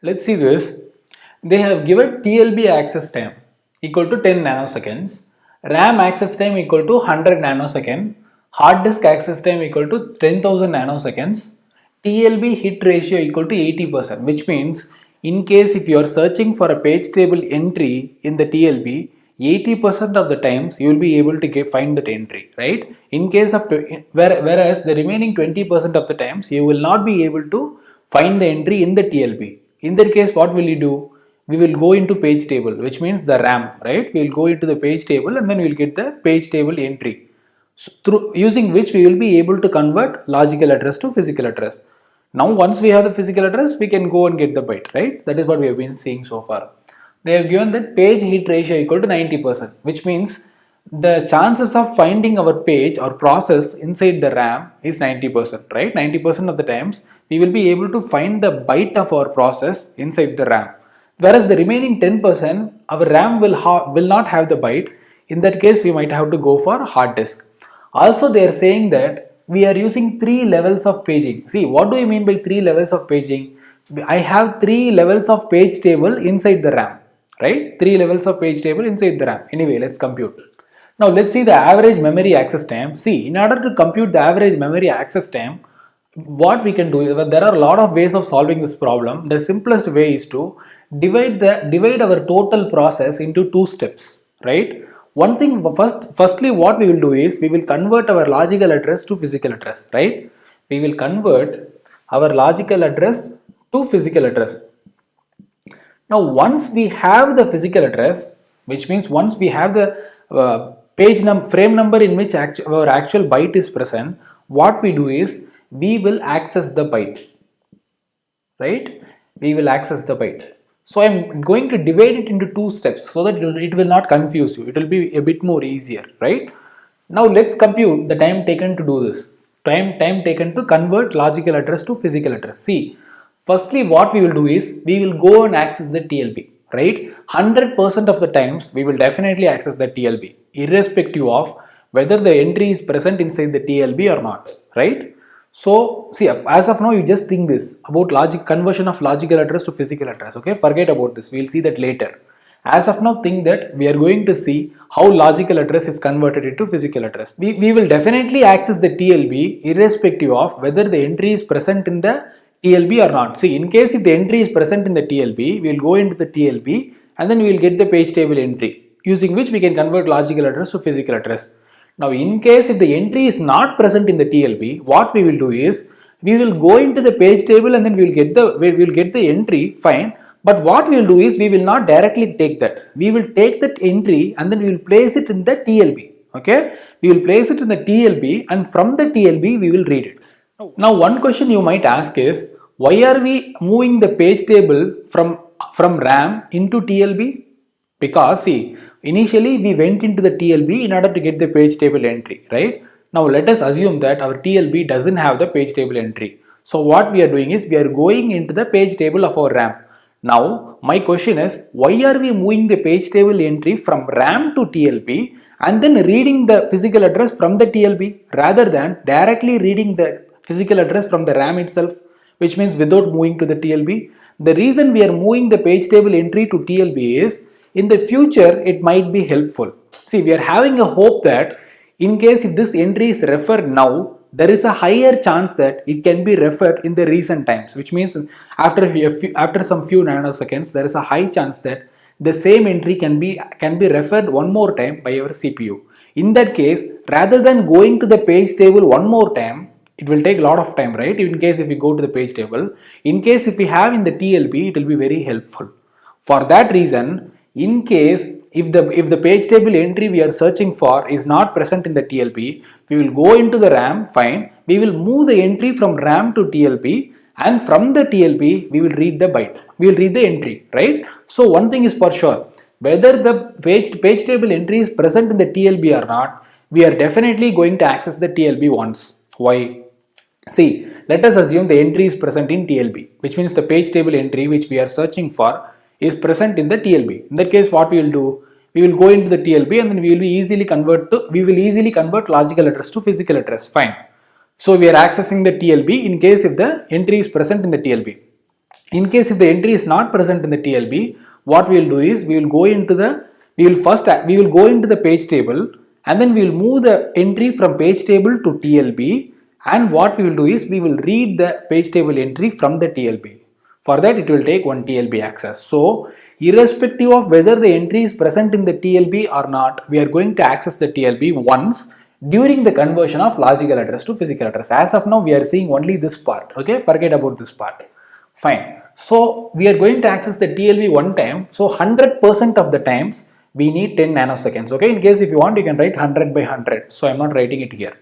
Let's see this. They have given TLB access time equal to 10 nanoseconds, RAM access time equal to 100 nanosecond, hard disk access time equal to 10,000 nanoseconds, TLB hit ratio equal to 80%, which means in case if you are searching for a page table entry in the TLB, 80% of the times you will be able to find that entry, right? In case of whereas the remaining 20% of the times you will not be able to find the entry in the TLB. In that case, what will you do? We will go into page table, which means the RAM, right? We will go into the page table and then we will get the page table entry. So through using which we will be able to convert logical address to physical address. Now, once we have the physical address, we can go and get the byte, right? That is what we have been seeing so far. They have given that page hit ratio equal to 90%, which means the chances of finding our page or process inside the RAM is 90%, right? 90% of the times we will be able to find the byte of our process inside the RAM. Whereas the remaining 10%, our RAM will not have the byte. In that case, we might have to go for hard disk. Also, they are saying that we are using 3 levels of paging. See, what do you mean by 3 levels of paging? I have 3 levels of page table inside the RAM, right? 3 levels of page table inside the RAM. Anyway, let's compute. Now, let's see the average memory access time. See, in order to compute the average memory access time, what we can do is, there are a lot of ways of solving this problem. The simplest way is to divide our total process into 2 steps, right? One thing, firstly what we will do is we will convert our logical address to physical address, right? We will convert our logical address to physical address. Now, once we have the physical address, which means once we have the frame number in which our actual byte is present, what we do is we will access the byte, right? We will access the byte. So I'm going to divide it into 2 steps so that it will not confuse you. It will be a bit more easier, right? Now let's compute the time taken to do this. Time taken to convert logical address to physical address. See, firstly what we will do is we will go and access the TLB, right? 100% of the times we will definitely access the TLB irrespective of whether the entry is present inside the TLB or not, right? So see, as of now you just think this about conversion of logical address to physical address, okay? Forget about this, we'll see that later. As of now, think that we are going to see how logical address is converted into physical address. We will definitely access the TLB irrespective of whether the entry is present in the TLB or not. See, in case if the entry is present in the TLB, we will go into the TLB and then we will get the page table entry, using which we can convert logical address to physical address. Now, in case if the entry is not present in the TLB, what we will do is we will go into the page table and then we will get the entry, fine. But what we will do is we will not directly take that. We will take that entry and then we will place it in the TLB. Okay, we will place it in the TLB and from the TLB we will read it. Now, one question you might ask is, why are we moving the page table from RAM into TLB? Because see, initially we went into the TLB in order to get the page table entry, right? Now let us assume that our TLB doesn't have the page table entry. So what we are doing is we are going into the page table of our RAM. Now my question is, why are we moving the page table entry from RAM to TLB and then reading the physical address from the TLB rather than directly reading the physical address from the RAM itself, which means without moving to the TLB? The reason we are moving the page table entry to TLB is in the future it might be helpful. See, we are having a hope that in case if this entry is referred now, there is a higher chance that it can be referred in the recent times, which means after some few nanoseconds there is a high chance that the same entry can be referred one more time by our CPU. In that case, rather than going to the page table one more time, it will take a lot of time, right? In case if we go to the page table, in case if we have in the TLB, it will be very helpful. For that reason, in case if the page table entry we are searching for is not present in the TLB, we will go into the RAM, fine. We will move the entry from RAM to TLB and from the TLB we will read the byte. We will read the entry, right? So one thing is for sure, whether the page table entry is present in the TLB or not, we are definitely going to access the TLB once. Why? See, let us assume the entry is present in TLB, which means the page table entry which we are searching for is present in the TLB. In that case, what we will do? We will go into the TLB and then we will easily convert logical address to physical address. Fine. So we are accessing the TLB in case if the entry is present in the TLB. In case if the entry is not present in the TLB, what we will do is we will go into the page table, and then we will move the entry from page table to TLB, and what we will do is we will read the page table entry from the TLB. For that it will take one TLB access. So irrespective of whether the entry is present in the TLB or not, we are going to access the TLB once during the conversion of logical address to physical address. As of now we are seeing only this part, okay, forget about this part. Fine. So we are going to access the TLB one time. So 100% of the times we need 10 nanoseconds. Okay. In case if you want, you can write 100 by 100. So I'm not writing it here.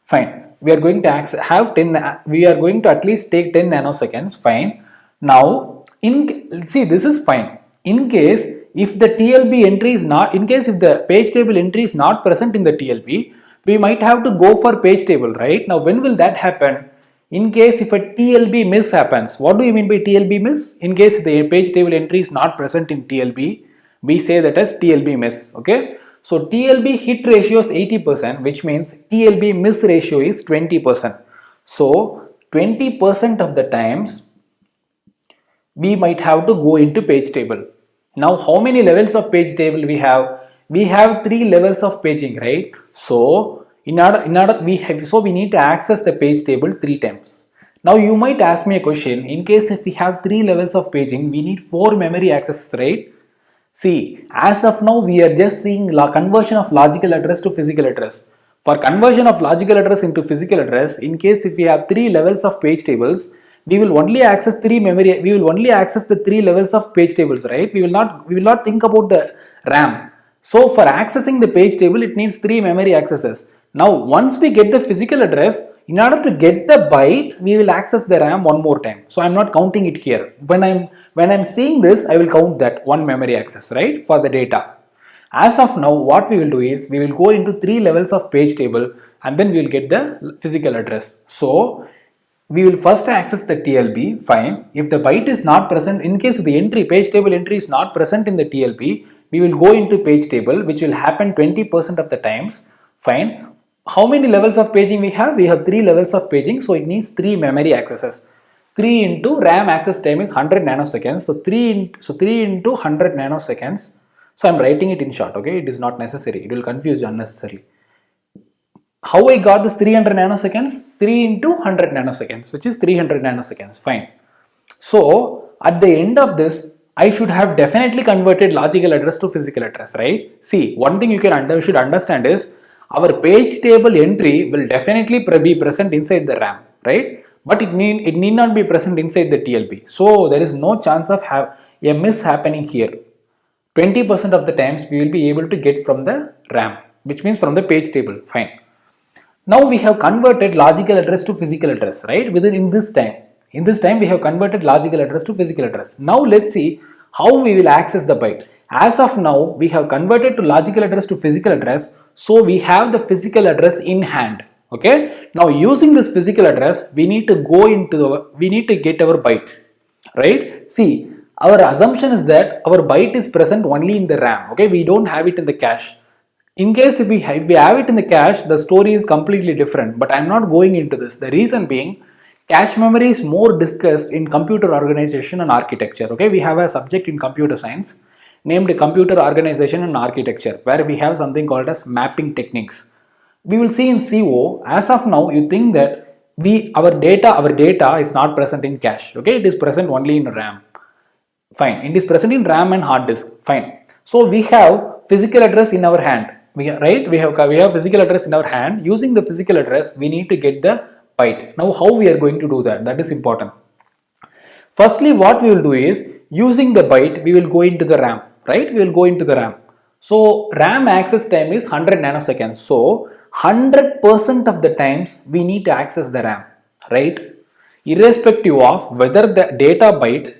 Fine. We are going to have 10. We are going to at least take 10 nanoseconds. Fine. Now, see, this is fine. In case if the TLB entry is not, in case if the page table entry is not present in the TLB, we might have to go for page table, right? Now, when will that happen? In case if a TLB miss happens. What do you mean by TLB miss? In case the page table entry is not present in TLB, we say that as TLB miss, okay? So TLB hit ratio is 80%, which means TLB miss ratio is 20%. So 20% of the times we might have to go into page table. Now how many levels of page table we have? We have 3 levels of paging, right? So we need to access the page table 3 times. Now you might ask me a question, in case if we have 3 levels of paging, we need 4 memory accesses, right? See, as of now we are just seeing conversion of logical address to physical address. For conversion of logical address into physical address, in case if we have 3 levels of page tables, we will only access the 3 levels of page tables, right? We will not think about the RAM. So for accessing the page table, it needs 3 memory accesses. Now once we get the physical address, in order to get the byte, we will access the RAM one more time. So I'm not counting it here. When I'm seeing this, I will count that one memory access, right, for the data. As of now, what we will do is we will go into 3 levels of page table, and then we will get the physical address. So we will first access the TLB, fine. If the byte is not present, in case the entry, page table entry is not present in the TLB, we will go into page table, which will happen 20% of the times, fine. How many levels of paging we have? We have 3 levels of paging, so it needs 3 memory accesses. 3 into RAM access time is 100 nanoseconds, so 3 into 100 nanoseconds. So I'm writing it in short, okay? It is not necessary, it will confuse you unnecessarily. How I got this 300 nanoseconds? 3 into 100 nanoseconds, which is 300 nanoseconds, fine. So at the end of this, I should have definitely converted logical address to physical address, right? See, one thing you should understand is our page table entry will definitely be present inside the RAM, right? But it need not be present inside the TLB. So there is no chance of a miss happening here. 20% of the times we will be able to get from the RAM, which means from the page table, fine. Now we have converted logical address to physical address, right? In this time we have converted logical address to physical address. Now let's see how we will access the byte. As of now, we have converted to logical address to physical address, so we have the physical address in hand. Okay. Now using this physical address, we need to get our byte, right? See, our assumption is that our byte is present only in the RAM. Okay, we don't have it in the cache. In case if we have it in the cache, the story is completely different. But I'm not going into this. The reason being, cache memory is more discussed in computer organization and architecture. Okay, we have a subject in computer science named computer organization and architecture, where we have something called as mapping techniques. We will see in CO. As of now, you think that our data is not present in cache. Okay, it is present only in RAM. Fine, it is present in RAM and hard disk. Fine. So we have physical address in our hand. We have physical address in our hand. Using the physical address, we need to get the byte. Now how we are going to do that? That is important. Firstly, what we will do is, using the byte, we will go into the RAM, right? We will go into the RAM. So RAM access time is 100 nanoseconds. So 100% of the times we need to access the RAM, right? Irrespective of whether the data byte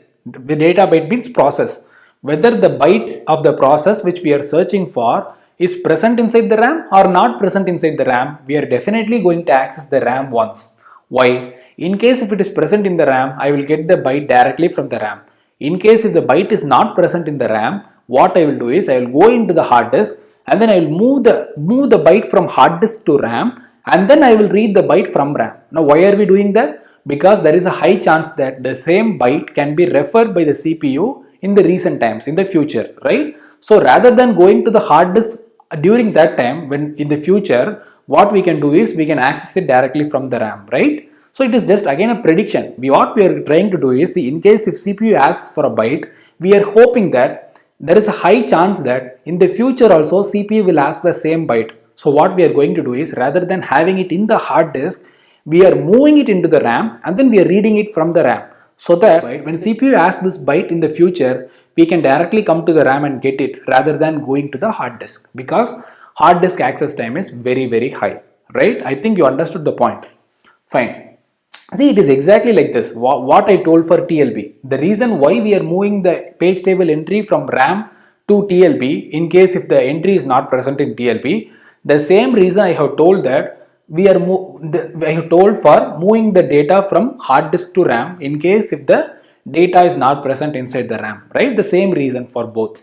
means process, whether the byte of the process which we are searching for is present inside the RAM or not present inside the RAM, we are definitely going to access the RAM once. Why? In case if it is present in the RAM, I will get the byte directly from the RAM. In case if the byte is not present in the RAM, what I will do is I will go into the hard disk, and then I will move the byte from hard disk to RAM, and then I will read the byte from RAM. Now why are we doing that? because there is a high chance that the same byte can be referred by the CPU in the recent times, in the future, right? So rather than going to the hard disk during that time, when in the future, what we can do is we can access it directly from the RAM, right? So it is just again a prediction. What we are trying to do is, see, in case if CPU asks for a byte, we are hoping that there is a high chance that in the future also CPU will ask the same byte. So what we are going to do is, rather than having it in the hard disk, we are moving it into the RAM and then we are reading it from the RAM. So that when CPU asks this byte in the future, we can directly come to the RAM and get it rather than going to the hard disk, because hard disk access time is very high, right? I think you understood the point. Fine. See, it is exactly like this, what I told for TLB. The reason why we are moving the page table entry from RAM to TLB, in case if the entry is not present in TLB, the same reason I have told that I have told for moving the data from hard disk to RAM in case if the data is not present inside the RAM, right? The same reason for both.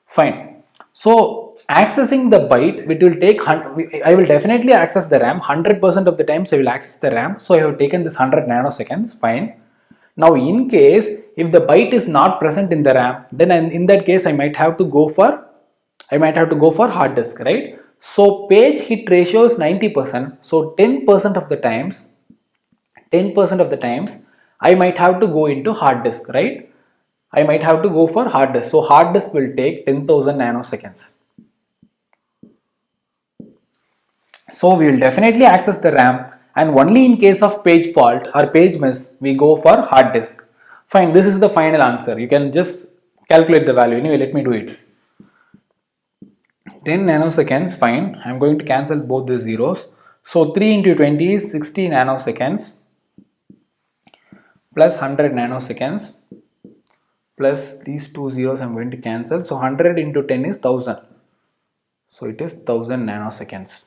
Fine. So accessing the byte, it will take, I will definitely access the RAM 100% of the times I will access the RAM. So I have taken this 100 nanoseconds, fine. Now in case if the byte is not present in the RAM, then in that case I might have to go for hard disk, right? So page hit ratio is 90%. So 10% of the times I might have to go into hard disk, right? I might have to go for hard disk. So hard disk will take 10,000 nanoseconds. So we will definitely access the RAM, and only in case of page fault or page miss we go for hard disk. Fine, this is the final answer. You can just calculate the value. Anyway, let me do it. 10 nanoseconds, fine. I'm going to cancel both the zeros. So 3 into 20 is 60 nanoseconds plus 100 nanoseconds plus these two zeros I'm going to cancel. So 100 into 10 is 1000. So it is 1000 nanoseconds.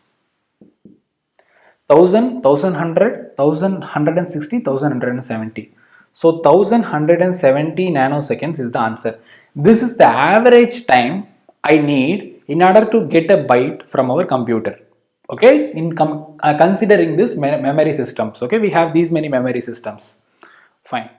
1000, 1100, 1160, 1170. So 1170 nanoseconds is the answer. This is the average time I need in order to get a byte from our computer. Okay, in considering this memory systems. Okay, we have these many memory systems. Fine.